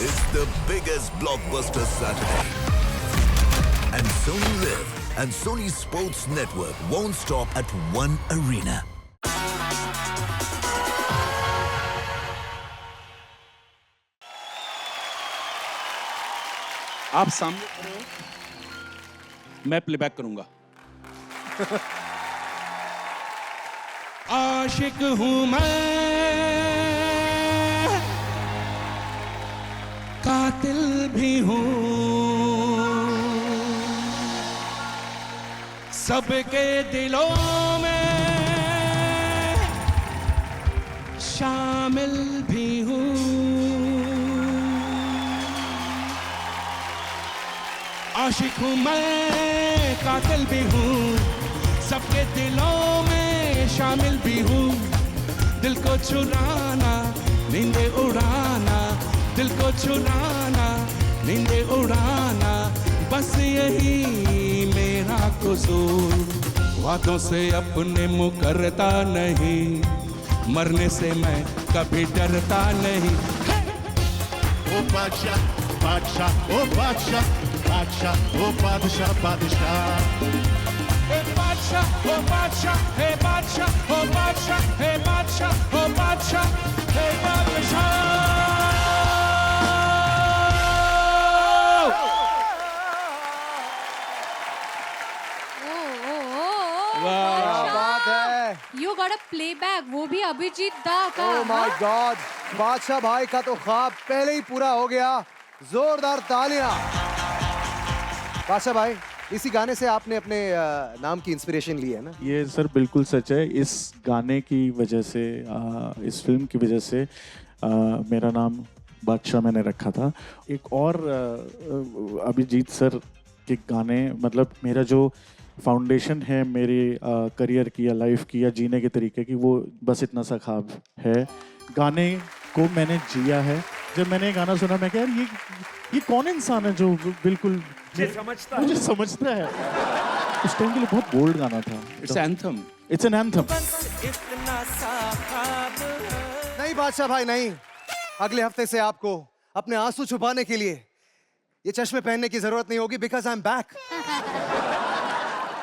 It's the biggest blockbuster Saturday. And Sony Live and Sony Sports Network won't stop at one arena. आप सामने खड़े हो, मैं playback करूंगा। आशिक हूं मैं, कातिल भी हूं, सबके दिलों में शामिल भी हूं। आशिक हूं मैं, कातिल भी हूं, सबके दिलों में शामिल भी हूं। दिल को चुराना, नींदे उड़ाना, दिल को चुराना, नींदे उड़ाना, बस यही मेरा कसूर। वादों से अपने मुकरता नहीं, मरने से मैं कभी डरता नहीं। ओ बादशाह बादशाह, ओ बादशाह बादशाह, ओ बादशाह बादशाह, हे बादशाह, ओ बादशाह, हे बादशाह, ओ बादशाह, हे बादशाह, ओ बादशाह, हे बादशाह। You got a playback, वो भी अभिजीत दा का। Oh my God, बादशाह भाई का तो ख्वाब पहले ही पूरा हो गया। जोरदार तालियां। बादशाह भाई, इसी गाने से आपने अपने नाम की इंस्पिरेशन ली है ना? ये सर बिल्कुल सच है। इस गाने की वजह से, इस फिल्म की वजह से मेरा नाम बादशाह मैंने रखा था। एक और अभिजीत सर के गाने, मतलब मेरा जो फाउंडेशन है मेरे करियर की या लाइफ की या जीने के तरीके की, वो बस इतना सा ख्वाब है। गाने को मैंने जिया है। जब मैंने ये गाना सुना, मैं कहा यार ये कौन इंसान है जो बिल्कुल मुझे समझता है। उस टाइम के लिए बहुत बोल्ड गाना था। It's an anthem. It's an anthem. नहीं बादशाह भाई नहीं, अगले हफ्ते से आपको अपने आंसू छुपाने के लिए ये चश्मे पहनने की जरूरत नहीं होगी, बिकॉज आई एम बैक।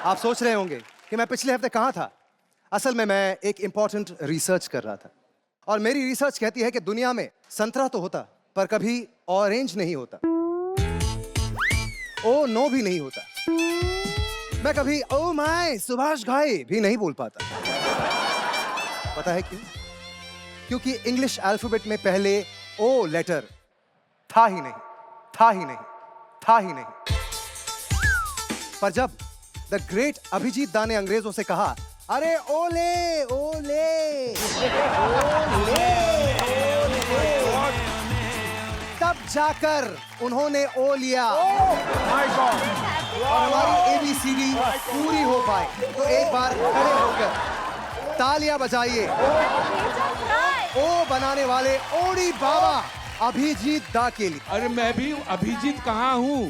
आप सोच रहे होंगे कि मैं पिछले हफ्ते कहाँ था। असल में मैं एक इंपॉर्टेंट रिसर्च कर रहा था, और मेरी रिसर्च कहती है कि दुनिया में संतरा तो होता पर कभी ऑरेंज नहीं होता, ओ नो भी नहीं होता, मैं कभी ओ माय सुभाष घाई भी नहीं बोल पाता। पता है क्यों? क्योंकि इंग्लिश अल्फाबेट में पहले ओ लेटर था ही नहीं, था ही नहीं, था ही नहीं। पर जब द ग्रेट अभिजीत दा ने अंग्रेजों से कहा, अरे ओले ओले ओले, तब जाकर उन्होंने ओ लिया और हमारी ABCD पूरी हो पाए। तो एक बार खड़े होकर तालियां बजाइए ओ बनाने वाले ओडी बाबा अभिजीत दा के लिए। अरे मैं भी अभिजीत कहाँ हूँ?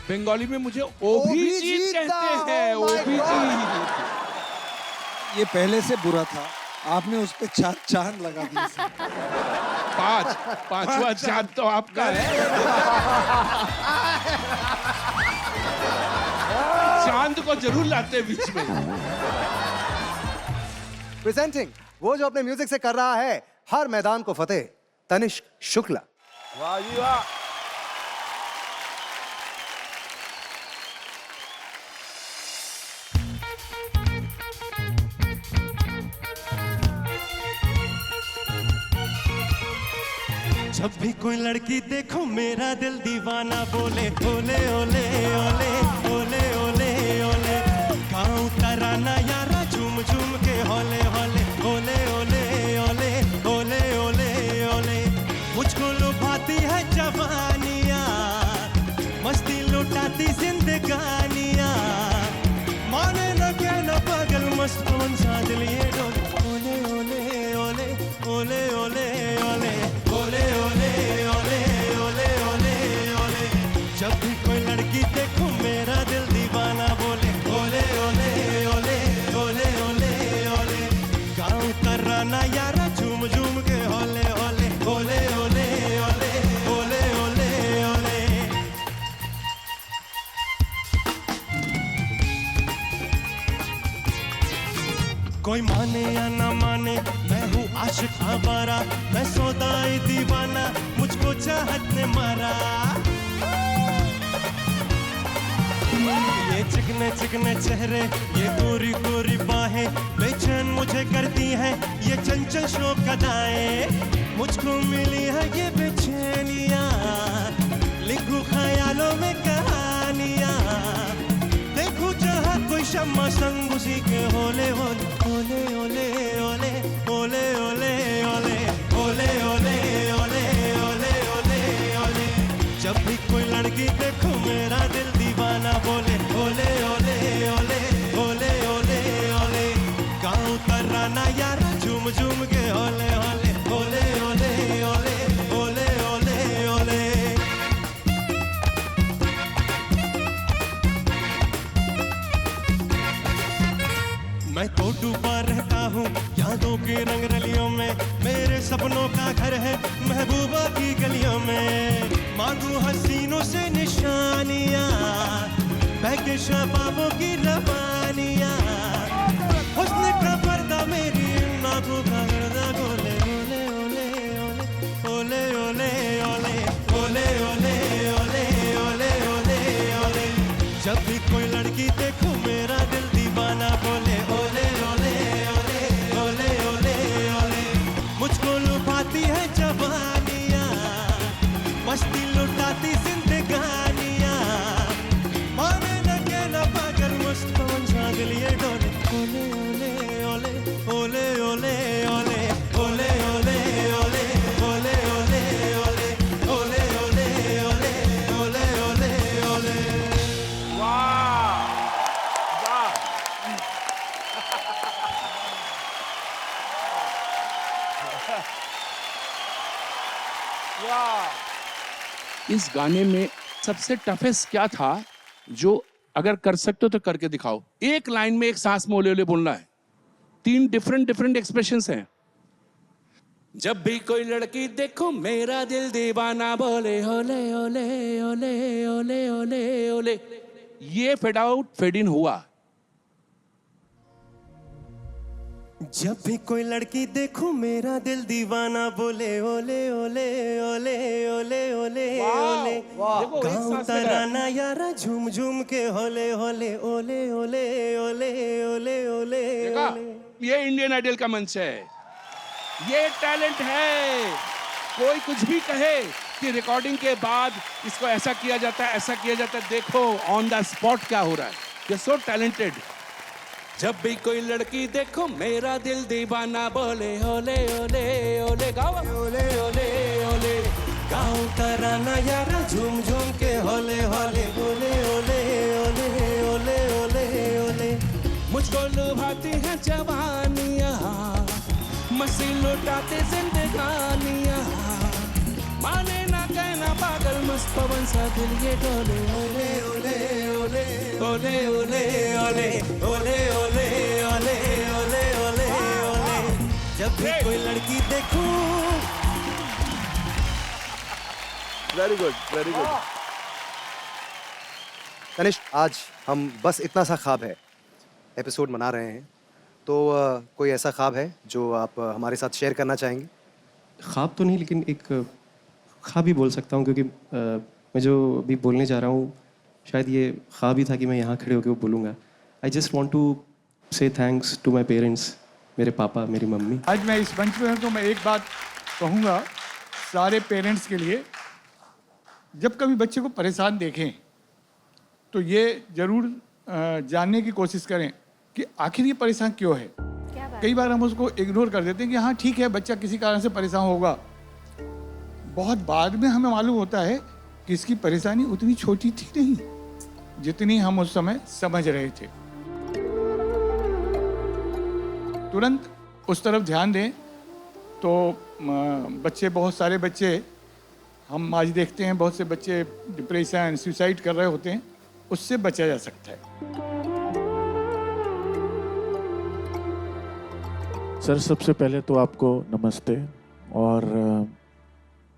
बंगाली में मुझे ओभिजीत कहते हैं। ओभिजीत। ये पहले से बुरा था, आपने उस पे चांद लगा दिया। पांचवा चांद तो आपका है। चांद को जरूर लाते बीच में। प्रेजेंटिंग वो जो अपने म्यूजिक से कर रहा है हर मैदान को फतेह, तनिष्क शुक्ला। वाह जी वाह। जब भी कोई लड़की देखो मेरा दिल दीवाना बोले ओले ओले ओले ओले ओले ओले। गाँव तराना यारा झूम झूम के होले होले ओले ओले ओले ओले ओले ओले। मुझको लुभाती है जवानियाँ, मस्ती लुटाती जिंदगानियाँ, माने न के न पागल मस्त कौन सा दिल ये डोले ओले ओले ओले ओले ओले ओले ओले ओले ओले ओले ओले ओले। जब भी कोई लड़की देखो मेरा दिल दीवाना बोले ओले ओले ओले ओले ओले ओले। गाँव तराना यारा झूम झूम के होले होले ओले ओले ओले ओले ओले आशिक आवारा मैं सौदाई दीवाना मुझको चाहत ने मारा ये चिकने चिकने चेहरे ये गोरी गोरी बाहें बेचैन मुझे करती है ये चंचल शोक अदाएं मुझको मिली है ये बेचैनियाँ लिखूं ख्यालों में कहानियाँ देखूं जहाँ कोई शम्मा संग उसी के होले होले होले होले होले होले होले होले होले होले होले होले होले जब भी कोई लड़की देखो मेरा दिल दीवाना बोले ओले ओले ओले ओले ओले ओले गाँव तराना यार झूम झूम के ओले ओले ओले ओले ओले ओले ओले ओले मैं तो डूबा रहता हूँ यादों के रंग रलियों में मेरे सपनों का घर है महबूबा की गलियों में मांगू हसीनों से निशानियाँ बहके शबाबों की रवानियाँ हुस्न का पर्दा मेरी नाकों का गर्दा गोले ओले ओले ओले ओले ओले ओले ओले ओले ओले ओले जब भी कोई लड़की देखो मेरा दिल दीवाना बोले ओले ओले ओले ओले ओले ओले मुझको लुभाती है जवानियाँ मस्ती लुटाती जिंदगानियाँ माने न के न पागल मस्त पवन सा दिल ये डोले ओले ओले ओले ओले ओले ओले ओले ओले ओले ओले ओले ओले ओले ओले ओले ओले ओले इस गाने में सबसे टफेस्ट क्या था जो अगर कर सकते हो तो करके दिखाओ एक लाइन में एक सांस में ओले ओले बोलना है 3 डिफरेंट एक्सप्रेशंस हैं जब भी कोई लड़की देखो मेरा दिल दीवाना बोले ओले ओले ओले ओले ओले ओले ये फेड आउट फेड इन हुआ जब भी कोई लड़की देखूं मेरा दिल दीवाना बोले ओले ओले ओले ओले ओले ओले गाँव तराना यारा झूम झूम के होले होले ओले ओले ओले ओले ओले ये इंडियन आइडल का मंच है ये टैलेंट है कोई कुछ भी कहे कि रिकॉर्डिंग के बाद इसको ऐसा किया जाता है देखो ऑन द स्पॉट क्या हो रहा है यू सो टैलेंटेड जब भी कोई लड़की देखो मेरा दिल दीवाना बोले ओले ओले ओले गाओ ओले ओले ओले गाँव तराना यारा झूम झूम के होले होले ओले ओले ओले ओले ओले ओले मुझको लुभाती है जवानियाँ मस्ती लुटाते जिंदगानियाँ माने ना कहना पागल मस्त पवन सा दिल ये डोले ओले ओले ओले ओले ओले ओले ओले ओले ओले ओले ओले ओले जब भी कोई लड़की देखूं very good very good. Tanishq आज हम बस इतना सा ख्वाब है एपिसोड मना रहे हैं तो कोई ऐसा ख्वाब है जो आप हमारे साथ शेयर करना चाहेंगे? ख्वाब तो नहीं लेकिन एक ख्वाब ही बोल सकता हूँ क्योंकि मैं जो अभी बोलने जा रहा हूँ शायद ये ख्वाब ही था कि मैं यहाँ खड़े होकर वो बोलूँगा। आई जस्ट वॉन्ट टू से थैंक्स टू माई पेरेंट्स, मेरे पापा मेरी मम्मी। आज मैं इस मंच में हूँ तो मैं एक बात कहूँगा सारे पेरेंट्स के लिए, जब कभी बच्चे को परेशान देखें तो ये ज़रूर जानने की कोशिश करें कि आखिर ये परेशान क्यों है। कई बार हम उसको इग्नोर कर देते हैं कि हाँ ठीक है बच्चा किसी कारण से परेशान होगा, बहुत बाद में हमें मालूम होता है कि इसकी परेशानी उतनी छोटी थी नहीं जितनी हम उस समय समझ रहे थे। तुरंत उस तरफ ध्यान दें तो बच्चे, बहुत सारे बच्चे हम आज देखते हैं, बहुत से बच्चे डिप्रेशन सुसाइड कर रहे होते हैं, उससे बचा जा सकता है। सर सबसे पहले तो आपको नमस्ते, और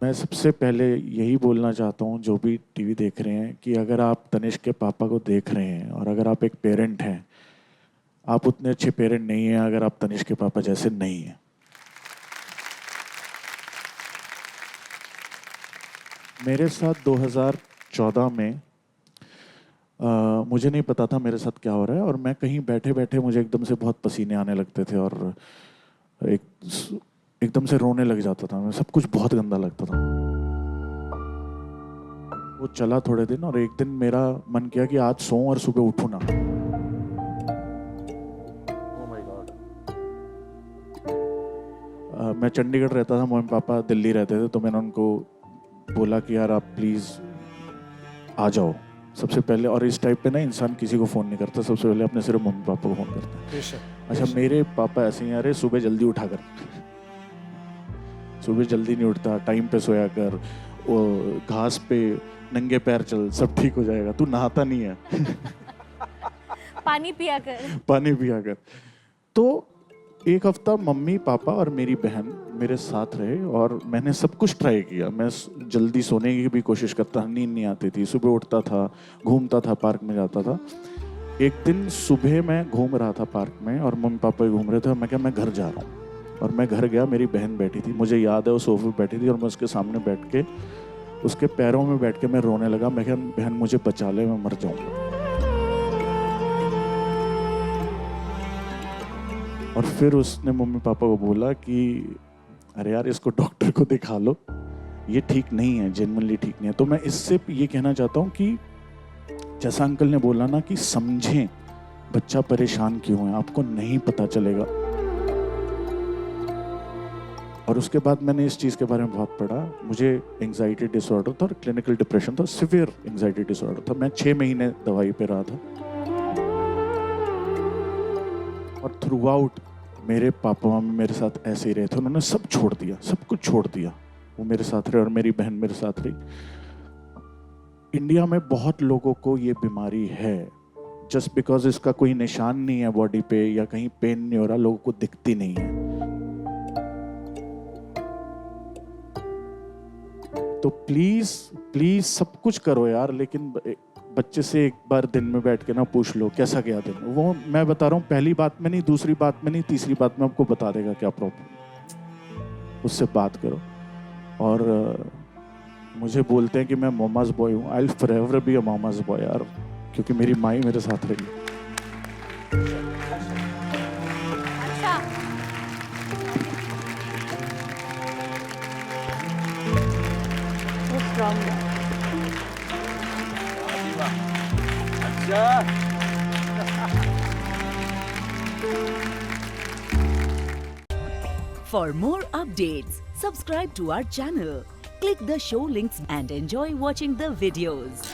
मैं सबसे पहले यही बोलना चाहता हूँ जो भी टीवी देख रहे हैं कि अगर आप तनिष्क के पापा को देख रहे हैं और अगर आप एक पेरेंट हैं, आप उतने अच्छे पेरेंट नहीं हैं अगर आप तनिष्क के पापा जैसे नहीं हैं। मेरे साथ 2014 में मुझे नहीं पता था मेरे साथ क्या हो रहा है, और मैं कहीं बैठे बैठे मुझे एकदम से बहुत पसीने आने लगते थे और एकदम से रोने लग जाता था मैं, सब कुछ बहुत गंदा लगता था। वो चला थोड़े दिन, और एक दिन मेरा मन किया कि आज सोऊं और सुबह उठूं ना। मैं चंडीगढ़ रहता था, मम्मी पापा दिल्ली रहते थे, तो मैंने उनको बोला कि यार आप प्लीज़ आ जाओ सबसे पहले। और इस टाइप पे ना इंसान किसी को फ़ोन नहीं करता, सबसे पहले अपने सिर्फ मम्मी पापा को फ़ोन करता है। अच्छा, मेरे पापा ऐसे ही, अरे सुबह जल्दी उठा कर, सुबह जल्दी नहीं उठता, टाइम पे सोया कर, वो घास पे नंगे पैर चल, सब ठीक हो जाएगा, तू नहाता नहीं है पानी पिया कर, पानी पिया कर। तो एक हफ्ता मम्मी पापा और मेरी बहन मेरे साथ रहे, और मैंने सब कुछ ट्राई किया। मैं जल्दी सोने की भी कोशिश करता, नींद नहीं आती थी, सुबह उठता था, घूमता था, पार्क में जाता था। एक दिन सुबह मैं घूम रहा था पार्क में, और मम्मी पापा घूम रहे थे, और मैं क्या, मैं घर जा रहा हूँ। और मैं घर गया, मेरी बहन बैठी थी, मुझे याद है वो सोफे पे बैठी थी, और मैं उसके सामने बैठ के, उसके पैरों में बैठ के मैं रोने लगा। मैं क्या, बहन मुझे बचा ले, मैं मर जाऊँगा। और फिर उसने मम्मी पापा को बोला कि अरे यार इसको डॉक्टर को दिखा लो, ये ठीक नहीं है, जेन्युइनली ठीक नहीं है। तो मैं इससे ये कहना चाहता हूँ कि जैसा अंकल ने बोला ना कि समझें बच्चा परेशान क्यों है, आपको नहीं पता चलेगा। और उसके बाद मैंने इस चीज़ के बारे में बहुत पढ़ा। मुझे एंग्जाइटी डिसऑर्डर था और क्लिनिकल डिप्रेशन था, सिवियर एंग्जाइटी डिसऑर्डर था। मैं 6 महीने दवाई पे रहा था, और थ्रू आउट मेरे पापा मम्मी मेरे साथ ऐसे ही रहे थे। उन्होंने सब छोड़ दिया, सब कुछ छोड़ दिया, वो मेरे साथ रहे, और मेरी बहन मेरे साथ रही। इंडिया में बहुत लोगों को ये बीमारी है, जस्ट बिकॉज इसका कोई निशान नहीं है बॉडी पे या कहीं पेन नहीं हो रहा, लोगों को दिखती नहीं है। तो प्लीज प्लीज सब कुछ करो यार, लेकिन बच्चे से एक बार दिन में बैठ के ना पूछ लो कैसा गया दिन। वो मैं बता रहा हूँ, पहली बात में नहीं, दूसरी बात में नहीं, तीसरी बात में आपको बता देगा क्या प्रॉब्लम। उससे बात करो। और मुझे बोलते हैं कि मैं मामाज बॉय हूँ, I will forever be a mama's boy यार, क्योंकि मेरी माँ ही मेरे साथ रही। अच्छा, For more updates, subscribe to our channel, click the show links and enjoy watching the videos.